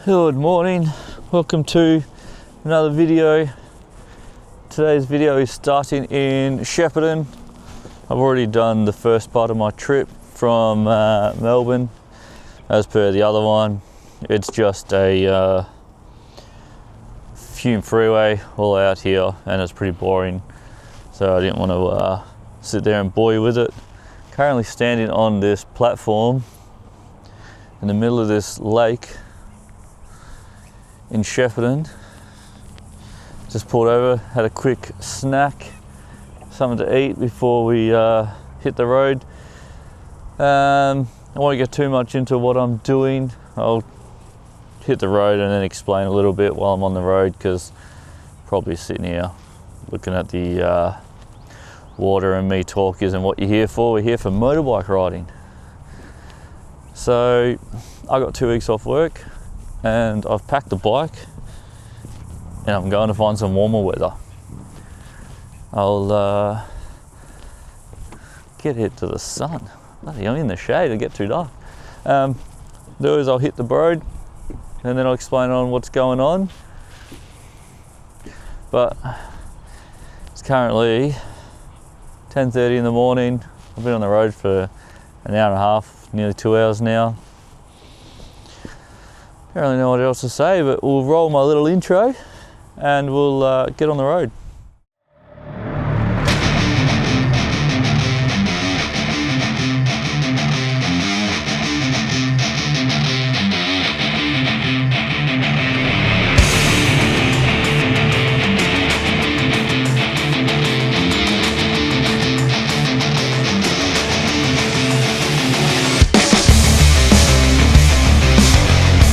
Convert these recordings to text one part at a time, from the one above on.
Good morning, welcome to another video. Today's video is starting in Shepparton. I've already done the first part of my trip from Melbourne. As per the other one, it's just a fume freeway all out here and it's pretty boring, so I didn't want to sit there and bore you with it. Currently standing on this platform in the middle of this lake in Shepparton. Just pulled over, had a quick snack, something to eat before we hit the road. I won't get too much into what I'm doing. I'll hit the road and then explain a little bit while I'm on the road, because probably sitting here looking at the water and me talk isn't what you're here for. We're here for motorbike riding. So I got 2 weeks off work and I've packed the bike and I'm going to find some warmer weather. I'll get it to the sun. Bloody, I'm in the shade, it'll get too dark. Do is I'll hit the road and then I'll explain on what's going on. But it's currently 10:30 in the morning. I've been on the road for an hour and a half, nearly 2 hours now. Don't really know what else to say, but we'll roll my little intro and we'll get on the road.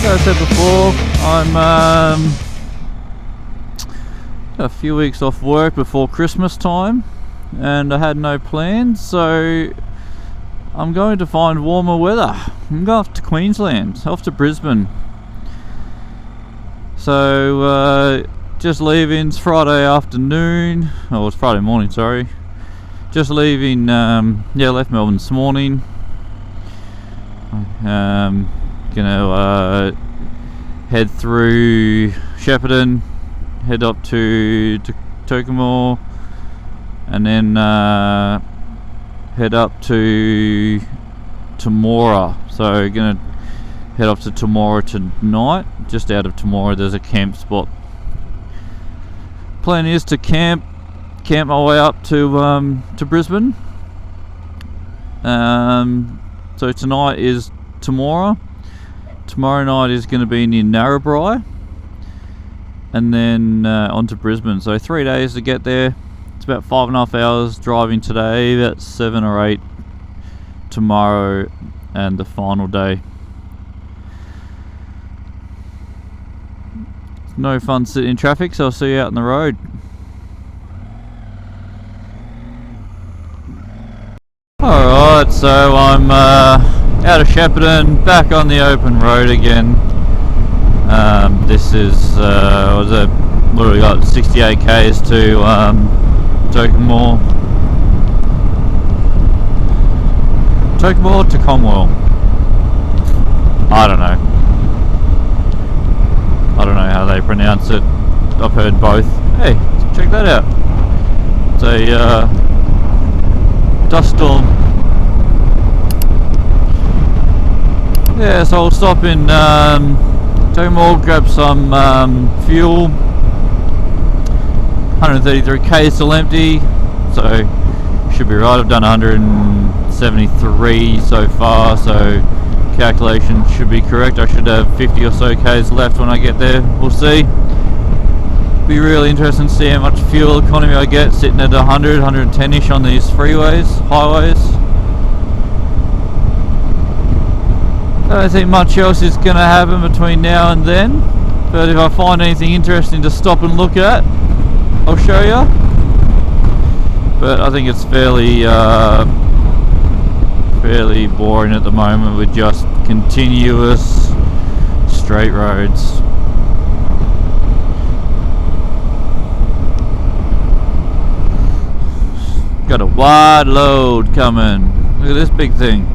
As I said before, I'm a few weeks off work before Christmas time and I had no plans, so I'm going to find warmer weather. I'm going off to Queensland, off to Brisbane. So just leaving, it's Friday afternoon, oh it's Friday morning, sorry. Just leaving, left Melbourne this morning. Gonna head through Shepparton, head up to Temora, and then head up to Temora. So gonna head up to Temora tonight. Just out of Temora there's a camp spot. Plan is to camp my way up to Brisbane. So tonight is Temora. Tomorrow night is going to be near Narrabri, and then on to Brisbane. So 3 days to get there. It's about 5.5 hours driving today, about 7 or 8 tomorrow, and the final day. It's no fun sitting in traffic, so I'll see you out on the road. Alright, so I'm out of Shepparton, back on the open road again. This is what have we got? 68 k's to Temora to Comwell. I don't know how they pronounce it. I've heard both. Hey, check that out. It's a dust storm. Yeah, so I'll stop in Temora, grab some fuel. 133 k's still empty, so should be right. I've done 173 so far, so calculation should be correct. I should have 50 or so k's left when I get there. We'll see. Be really interesting to see how much fuel economy I get sitting at 100, 110ish on these freeways, highways. I don't think much else is going to happen between now and then, but if I find anything interesting to stop and look at, I'll show you. But I think it's fairly boring at the moment with just continuous straight roads. Got a wide load coming. Look at this big thing.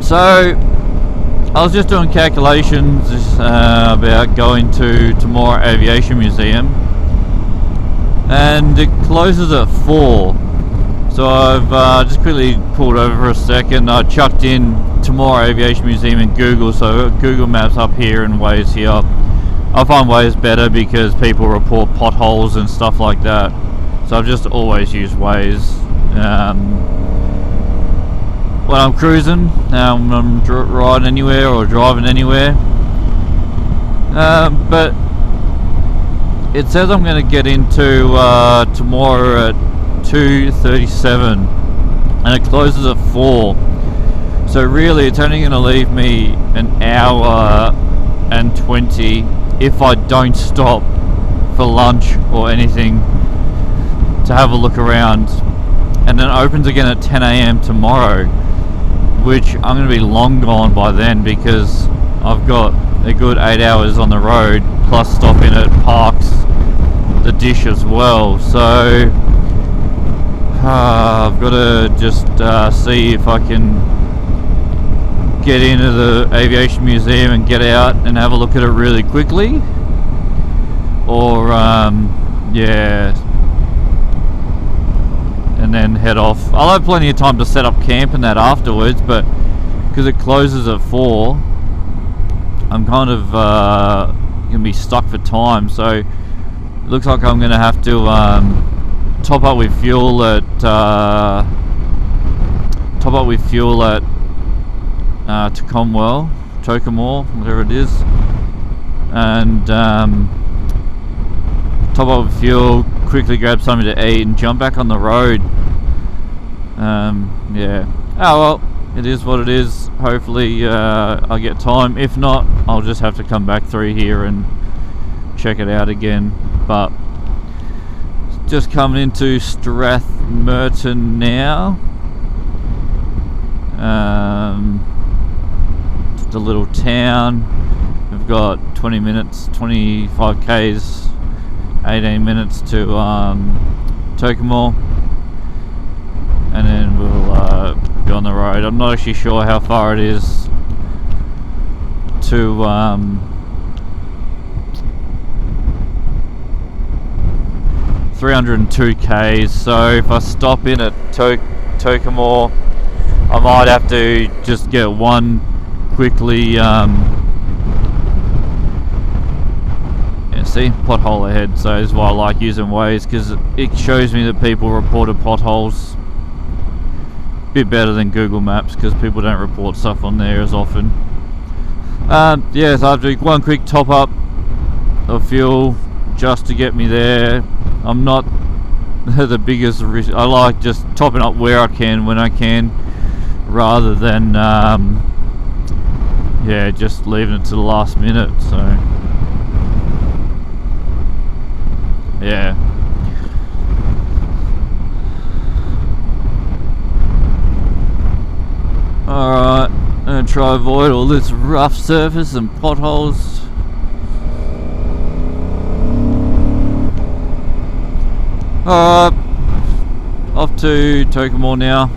So I was just doing calculations about going to Temora Aviation Museum, and it closes at 4. So I've just quickly pulled over for a second. I chucked in Temora Aviation Museum in Google, so Google Maps up here and Waze here. I find Waze better because people report potholes and stuff like that. So I've just always used Waze when I'm cruising, when I'm riding anywhere or driving anywhere. But it says I'm going to get into Temora at 2:37, and it closes at 4. So really, it's only going to leave me an hour and 20 if I don't stop for lunch or anything to have a look around. And then it opens again at 10 AM tomorrow, which I'm going to be long gone by then because I've got a good 8 hours on the road plus stopping at Parks the Dish as well. So I've got to just see if I can get into the Aviation Museum and get out and have a look at it really quickly, or yeah, and then head off. I'll have plenty of time to set up camp and that afterwards, but because it closes at 4, I'm kind of gonna be stuck for time. So it looks like I'm gonna have to top up with fuel at Tocomore, whatever it is, and top up with fuel, quickly grab something to eat and jump back on the road. Yeah, oh well, it is what it is. Hopefully I get time. If not, I'll just have to come back through here and check it out again. But just coming into Strathmerton now. It's a little town. We've got 20 minutes, 25 k's, 18 minutes to Tocomore, and then we'll be on the road. I'm not actually sure how far it is to 302 k's. So if I stop in at Tocomore, I might have to just get one quickly, yeah, see, pothole ahead. So that's why I like using Waze, because it shows me that people reported potholes. Bit better than Google Maps, because people don't report stuff on there as often. Yeah, so I'll do one quick top up of fuel just to get me there. I'm not the biggest risk. I like just topping up where I can, when I can, rather than yeah, just leaving it to the last minute. So yeah, alright, I'm gonna try avoid all this rough surface and potholes. Alright, off to Tocomore now.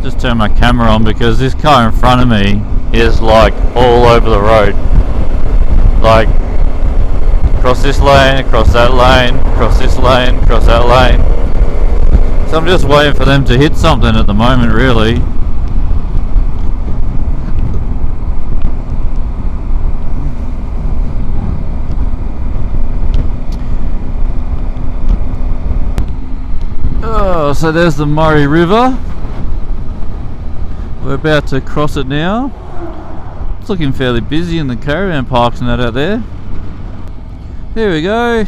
Just turn my camera on because this car in front of me is like all over the road. Like, across this lane, across that lane, across this lane, across that lane. So I'm just waiting for them to hit something at the moment, really. Oh, so there's the Murray River. We're about to cross it now. It's looking fairly busy in the caravan parks and that out there. There we go.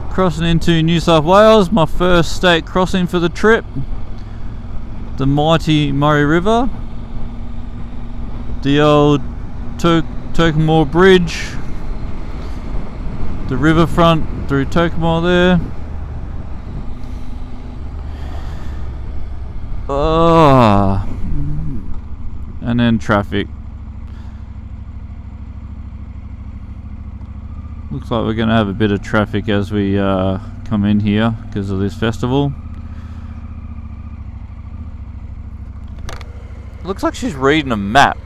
Crossing into New South Wales, my first state crossing for the trip. The mighty Murray River. The old Tocomore Bridge. The riverfront through Tocomore there. Oh, and then traffic. Looks like we're going to have a bit of traffic as we come in here because of this festival. It looks like she's reading a map.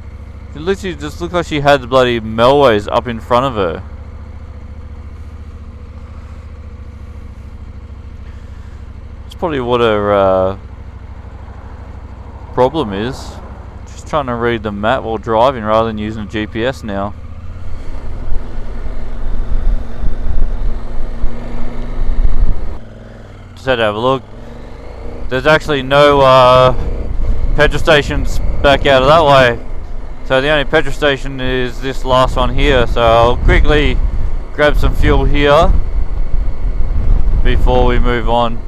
It literally just looks like she had the bloody Melways up in front of her. That's probably what her problem is. She's trying to read the map while driving rather than using a GPS now. Just had to have a look. There's actually no petrol stations back out of that way. So the only petrol station is this last one here. So I'll quickly grab some fuel here before we move on.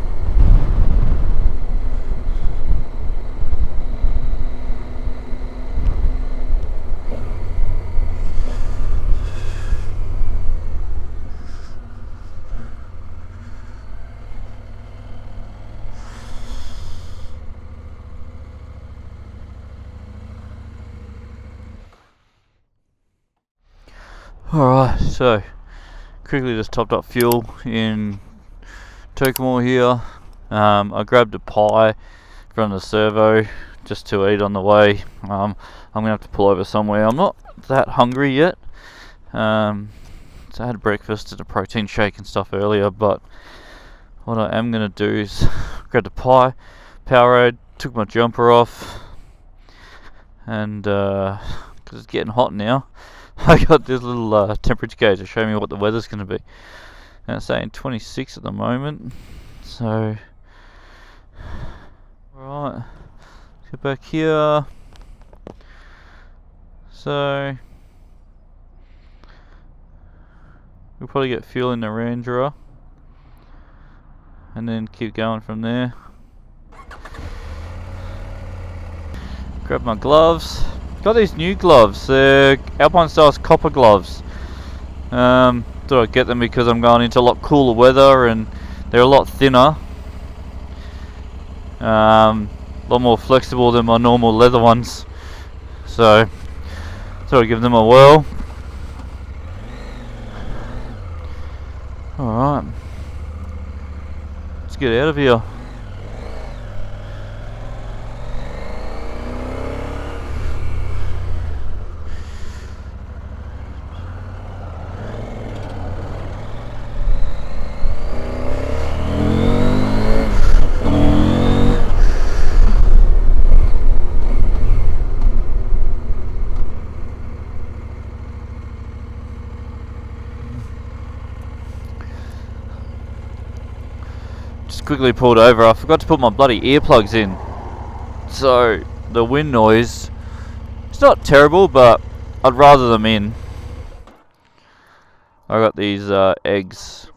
Alright, so quickly just topped up fuel in Temora here. I grabbed a pie from the servo just to eat on the way. I'm gonna have to pull over somewhere. I'm not that hungry yet. So I had breakfast at a protein shake and stuff earlier, but what I am gonna do is grab the pie, Powerade, took my jumper off, and because it's getting hot now, I got this little temperature gauge to show me what the weather's going to be. And it's saying 26 at the moment. So, alright, let's get back here. So, we'll probably get fuel in the Ranger and then keep going from there. Grab my gloves. Got these new gloves, they're Alpine Styles copper gloves. Thought I'd get them because I'm going into a lot cooler weather and they're a lot thinner. A lot more flexible than my normal leather ones. So, thought I'd give them a whirl. Alright, let's get out of here. Quickly pulled over. I forgot to put my bloody earplugs in, so the wind noise, it's not terrible, but I'd rather them in. I got these eggs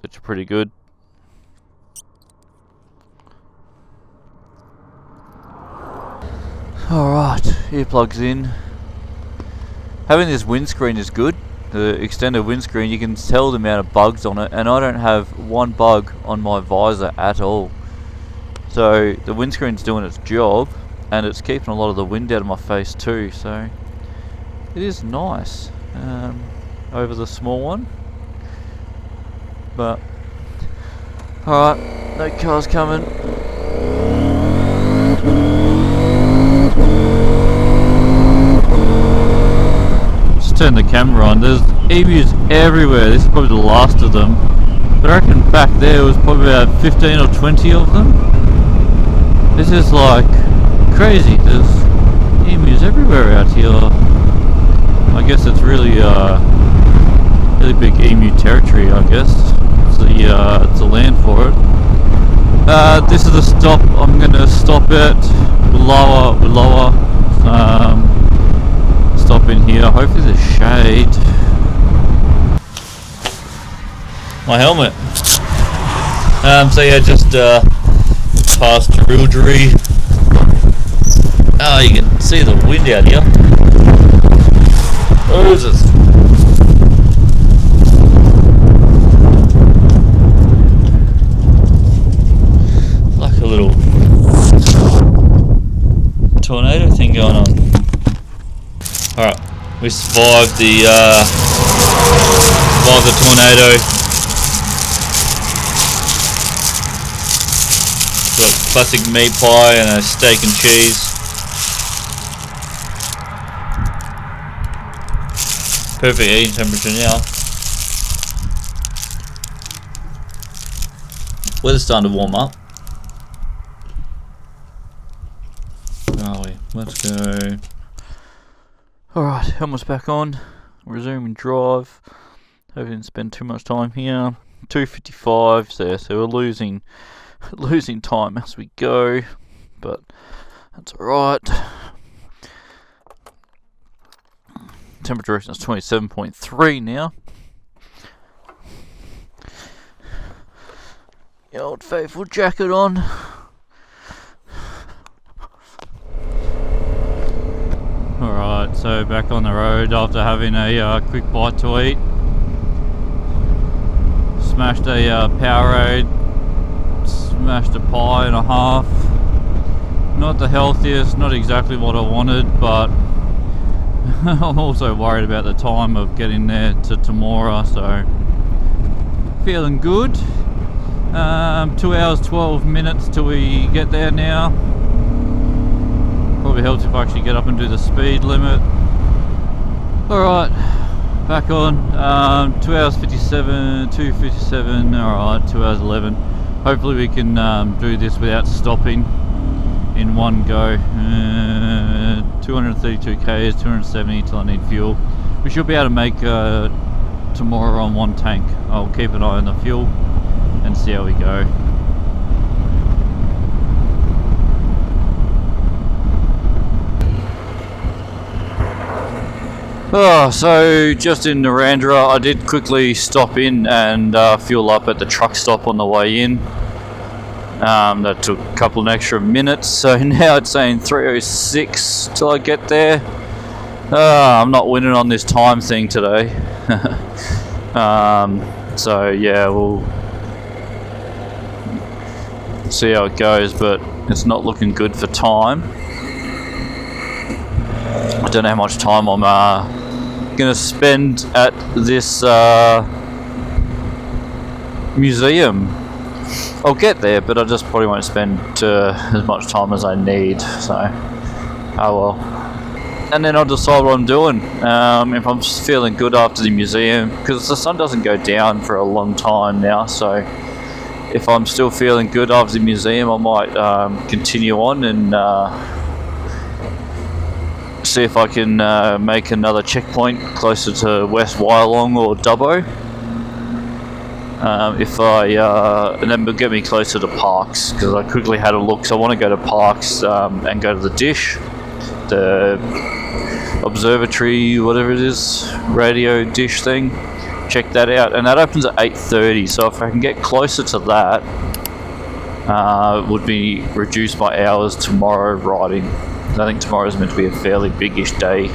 which are pretty good. Alright, earplugs in. Having this windscreen is good. The extended windscreen, you can tell the amount of bugs on it, and I don't have one bug on my visor at all. So the windscreen's doing its job, and it's keeping a lot of the wind out of my face too, so it is nice over the small one. But alright, no cars coming. Turn the camera on. There's emus everywhere. This is probably the last of them, but I reckon back there was probably about 15 or 20 of them. This is like crazy. There's emus everywhere out here. I guess it's really really big emu territory, I guess. It's the land for it. This is the stop I'm gonna stop at. Lower. Stop in here. Hopefully there's shade. My helmet. So yeah, just past Terildery. Oh, you can see the wind out here. What is this? Like a little tornado thing going on. Alright, we survived the tornado. got classic meat pie and a steak and cheese. Perfect eating temperature now. Weather's starting to warm up. Where are we? Let's go. Alright, helmet's back on. Resuming drive. Hope I didn't spend too much time here. 2:55 there, so we're losing time as we go, but that's alright. Temperature is 27.3 now. The old faithful jacket on. Alright, so back on the road after having a quick bite to eat. Smashed a Powerade, smashed a pie and a half. Not the healthiest, not exactly what I wanted, but I'm also worried about the time of getting there to Temora, so feeling good. 2 hours 12 minutes till we get there now. Probably helps if I actually get up and do the speed limit. Alright, back on. 2 hours 57, 2:57, alright, 2 hours 11. Hopefully we can do this without stopping in one go. 232 k's, 270 till I need fuel. We should be able to make Temora on one tank. I'll keep an eye on the fuel and see how we go. So just in Narrandera, I did quickly stop in and fuel up at the truck stop on the way in. That took a couple of extra minutes, so now it's saying 3:06 till I get there. I'm not winning on this time thing today. So yeah, we'll see how it goes, but it's not looking good for time. I don't know how much time I'm gonna spend at this museum. I'll get there, but I just probably won't spend as much time as I need, so oh well. And then I'll decide what I'm doing. If I'm feeling good after the museum, because the sun doesn't go down for a long time now, so if I'm still feeling good after the museum, I might continue on and see if I can make another checkpoint closer to West Wyalong or Dubbo. And then will get me closer to Parks, because I quickly had a look. So I want to go to Parks and go to the dish, the observatory, whatever it is, radio dish thing. Check that out, and that opens at 8:30. So if I can get closer to that, would be reduce my hours tomorrow riding. I think tomorrow is meant to be a fairly big-ish day.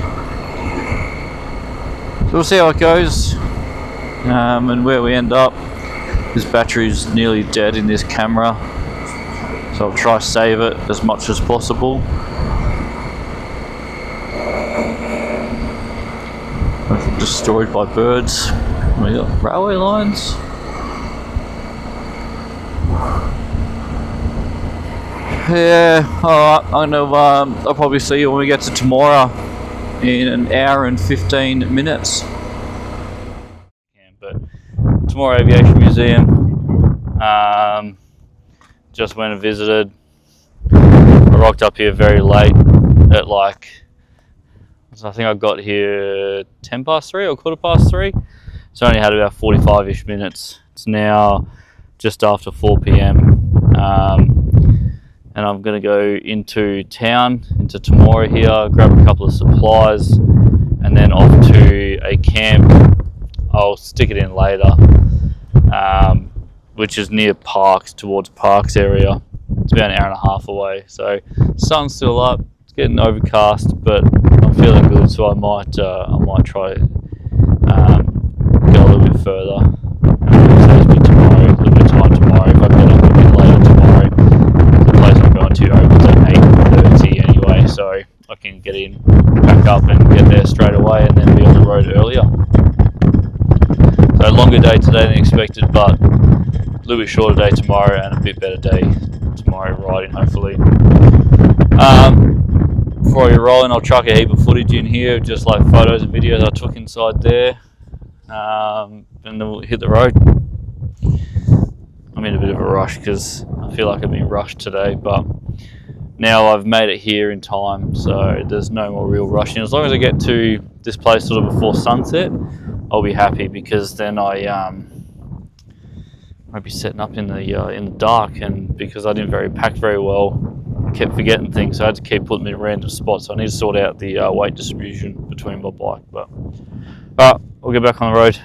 So we'll see how it goes, and where we end up. This battery's nearly dead in this camera, so I'll try to save it as much as possible. Destroyed by birds. We got railway lines. Yeah, alright, I'll probably see you when we get to Temora in an hour and 15 minutes. But Temora Aviation Museum, just went and visited. I rocked up here very late at I think I got here 10 past 3 or quarter past 3. So I only had about 45-ish minutes. It's now just after 4 p.m. And I'm going to go into town, into Temora here, grab a couple of supplies, and then off to a camp. I'll stick it in later, which is near Parks, towards Parks area. It's about an hour and a half away, so sun's still up. It's getting overcast, but I'm feeling good, so I might try go a little bit further. Saves me tomorrow, a little bit of time tomorrow. If I get up a bit later tomorrow, the place I'm going to opens at 8:30 anyway, so I can get in, pack up, and get there straight away, and then be on the road earlier. So longer day today than expected, but a little bit shorter day tomorrow and a bit better day tomorrow riding, hopefully. Before you're rolling, I'll chuck a heap of footage in here, just like photos and videos I took inside there, and then we'll hit the road. I'm in a bit of a rush because I feel like I've been rushed today, but now I've made it here in time, so there's no more real rushing. As long as I get to this place sort of before sunset, I'll be happy, because then I won't be setting up in the dark, and because I didn't pack very well, I kept forgetting things, so I had to keep putting them in random spots. So I need to sort out the weight distribution between my bike. But alright, we'll get back on the road.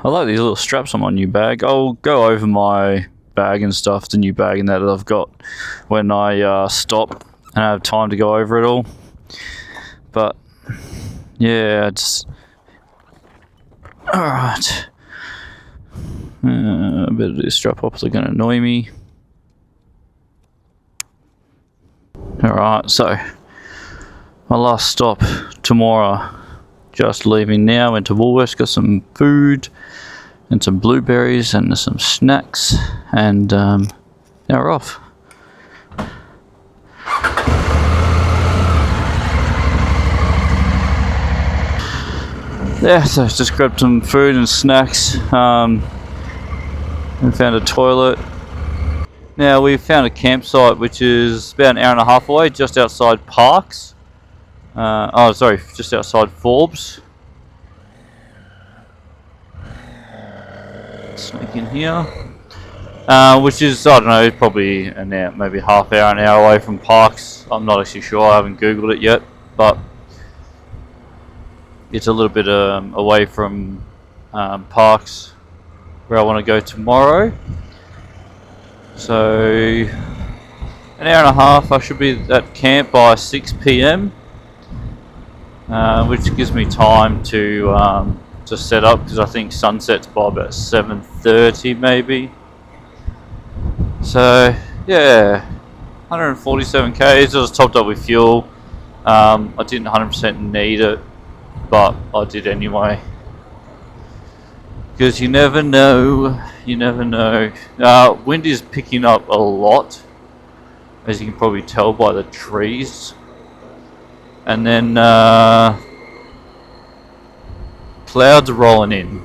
I like these little straps on my new bag. I'll go over my bag and stuff, the new bag and that I've got, when I stop and I have time to go over it all. But yeah, it's alright. I better do this strap off, they're going to annoy me. Alright, so my last stop, Temora. Just leaving now, went to Woolworths, got some food and some blueberries and some snacks, and now we're off. Yeah, so just grabbed some food and snacks, and found a toilet. Now we found a campsite which is about an hour and a half away, just outside Parks. Just outside Forbes. Sneak in here, which is, I don't know, probably an hour, maybe half hour, an hour away from Parks. I'm not actually sure, I haven't googled it yet, but it's a little bit away from Parks, where I want to go tomorrow. So an hour and a half, I should be at camp by 6 PM. Which gives me time to set up, because I think sunset's by about 7:30 maybe. So yeah, 147 k's. I was topped up with fuel. I didn't 100% need it, but I did anyway, because you never know. Wind is picking up a lot, as you can probably tell by the trees. And then clouds are rolling in.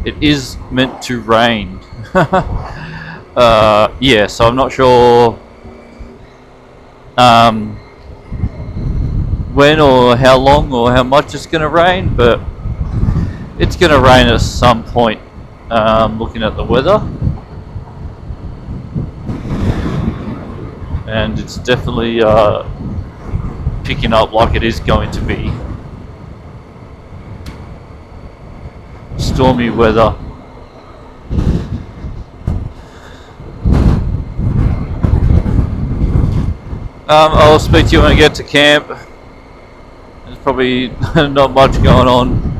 It is meant to rain. Yeah, so I'm not sure when or how long or how much it's going to rain, but it's going to rain at some point, looking at the weather. And it's definitely picking up like it is going to be. Stormy weather. I'll speak to you when I get to camp. There's probably not much going on.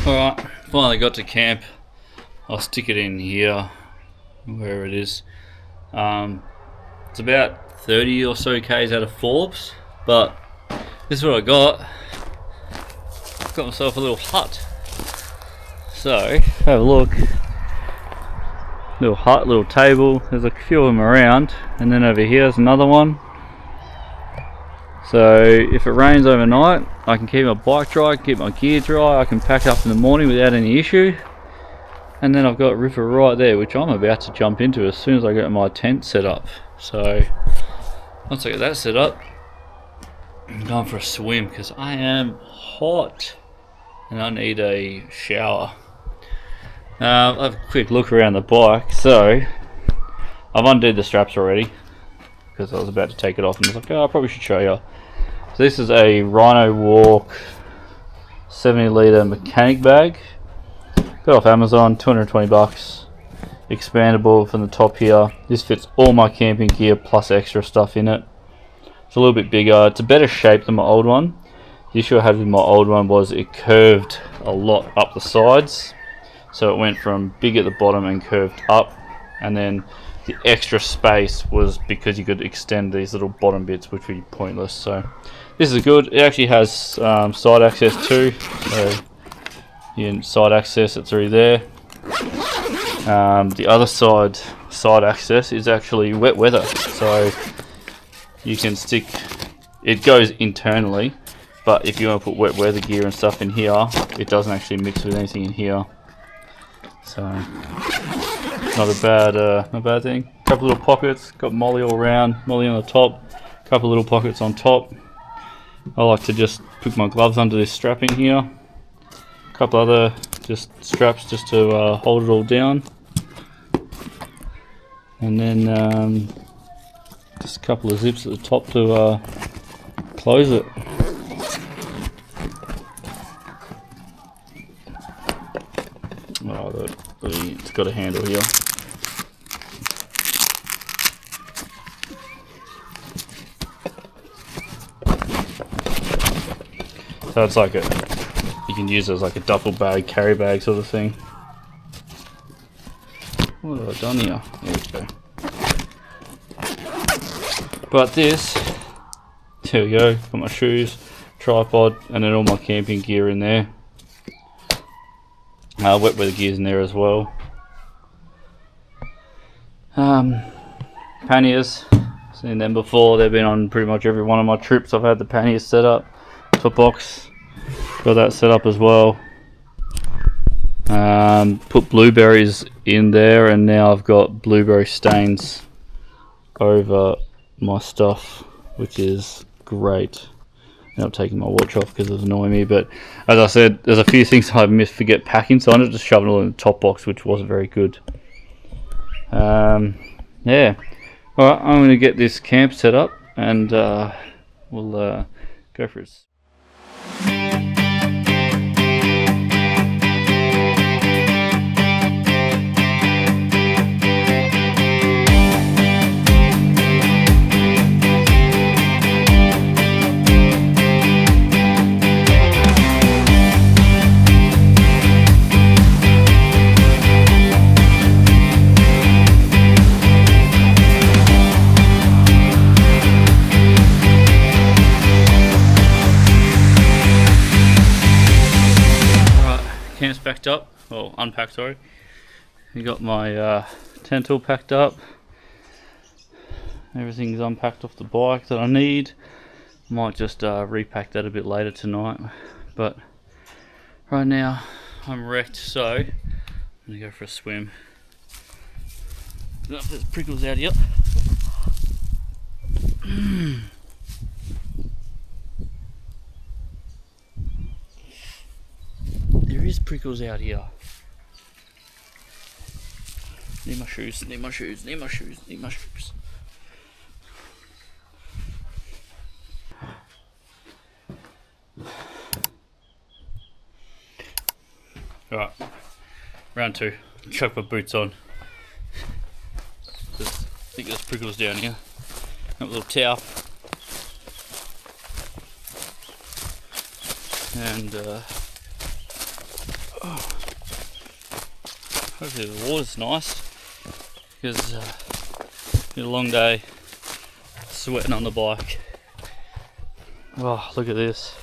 Alright, finally got to camp. I'll stick it in here, where it is. It's about 30 or so k's out of Forbes, but this is what I got. Got myself a little hut. So, have a look. Little hut, little table. There's a few of them around, and then over here's another one. So if it rains overnight, I can keep my bike dry, keep my gear dry, I can pack up in the morning without any issue. And then I've got a river right there, which I'm about to jump into as soon as I get my tent set up. So once I get that set up, I'm going for a swim because I am hot and I need a shower. I'll have a quick look around the bike. So I've undid the straps already because I was about to take it off and I was like, oh, I probably should show you. So this is a Rhino Walk 70 litre mechanic bag. Got off Amazon, 220 bucks. Expandable from the top here. This fits all my camping gear plus extra stuff in it. It's a little bit bigger. It's a better shape than my old one. The issue I had with my old one was it curved a lot up the sides. So it went from big at the bottom and curved up, and then the extra space was because you could extend these little bottom bits, which would be pointless. So this is good. It actually has side access too, so you can side access it through there. The other side access is actually wet weather, so you can stick, it goes internally, but if you want to put wet weather gear and stuff in here, it doesn't actually mix with anything in here. So not a bad thing. Couple little pockets, got molly all around, molly on the top, couple little pockets on top. I like to just put my gloves under this strap in here. A couple other just straps just to hold it all down. And then just a couple of zips at the top to close it. Oh, it's got a handle here. So it's like you can use it as like a duffel bag, carry bag sort of thing. What have I done here? There we go. But this, there we go, got my shoes, tripod, and then all my camping gear in there. Wet weather gear's in there as well. Panniers, seen them before, they've been on pretty much every one of my trips. I've had the panniers set up. Top box, got that set up as well. Put blueberries in there, and now I've got blueberry stains over my stuff, which is great. Now I'm taking my watch off because it's annoying me, but as I said, there's a few things I forget packing, so I ended up just shoving it all in the top box, which wasn't very good. Yeah, alright, I'm going to get this camp set up and we'll go for it. Camp's packed up, well unpacked, sorry. You got my tent all packed up. Everything's unpacked off the bike that I need. Might just repack that a bit later tonight, but right now I'm wrecked, so I'm gonna go for a swim. Oh, there's prickles out here. There is prickles out here. Need my shoes, need my shoes, need my shoes, need my shoes. Alright, round two. Chuck my boots on. I think there's prickles down here. Got a little towel. And Hopefully the water's nice, because it's been a long day sweating on the bike. Oh, look at this.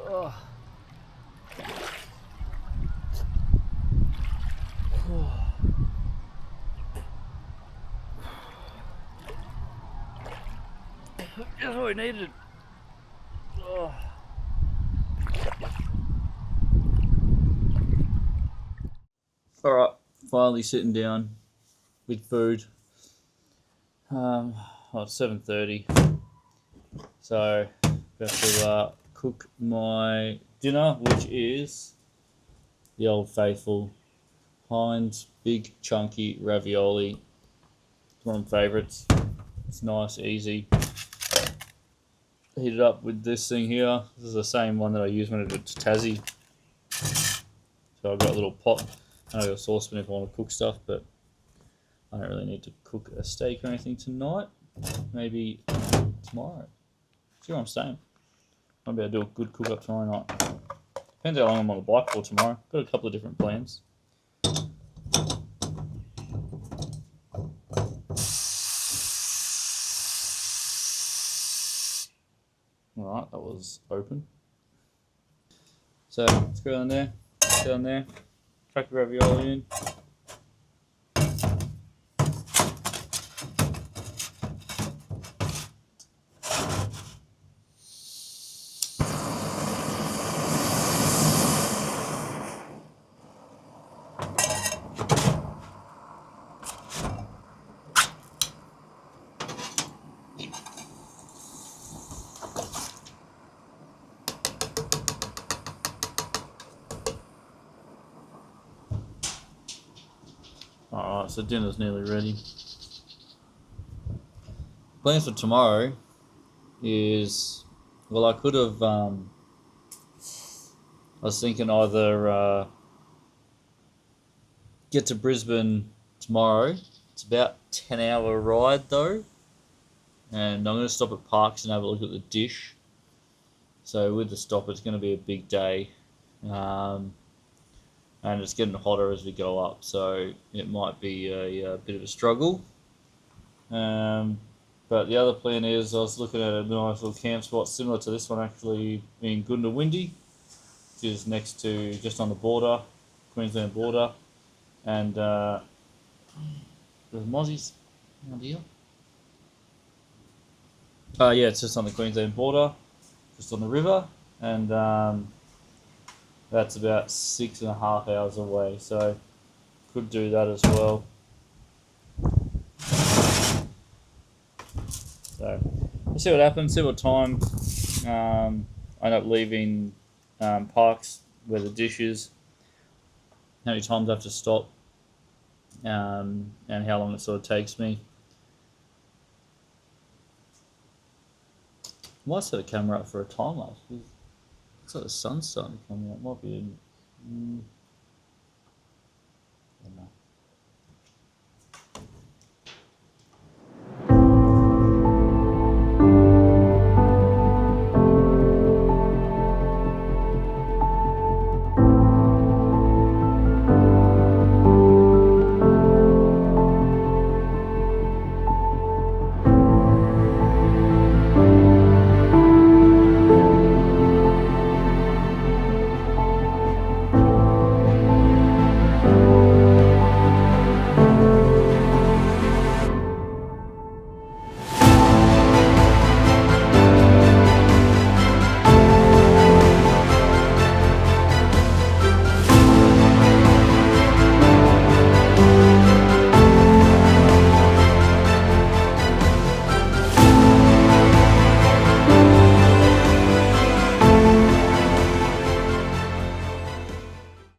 Oh. Just what we needed. Oh. Alright, finally sitting down with food. It's 7:30, so about to cook my dinner, which is the old faithful Heinz big chunky ravioli. It's one of my favourites. It's nice, easy. Heat it up with this thing here. This is the same one that I use when I did Tassie. So I've got a little pot. I got a saucepan if I want to cook stuff, but I don't really need to cook a steak or anything tonight. Maybe tomorrow. See what I'm saying? Might be able to do a good cook up tomorrow night. Depends how long I'm on the bike for tomorrow. Got a couple of different plans. Alright, that was open. So let's go down there, crack the ravioli in. Alright, so dinner's nearly ready. Plans for tomorrow is, well, I could have, I was thinking either get to Brisbane tomorrow. It's about 10-hour ride though, and I'm going to stop at Parks and have a look at the dish. So with the stop, it's going to be a big day. And it's getting hotter as we go up, so it might be a bit of a struggle. But the other plan is, I was looking at a nice little camp spot similar to this one, actually in Goondiwindi, which is next to, just on the border, Queensland border, and the Mozzie's around here. Yeah, it's just on the Queensland border, just on the river, and that's about 6.5 hours away, so could do that as well. So we'll see what happens, see what time I end up leaving Parks where the dish is, how many times I have to stop, and how long it sort of takes me. I might set a camera up for a time lapse. Looks like the sun's starting to come out. Might be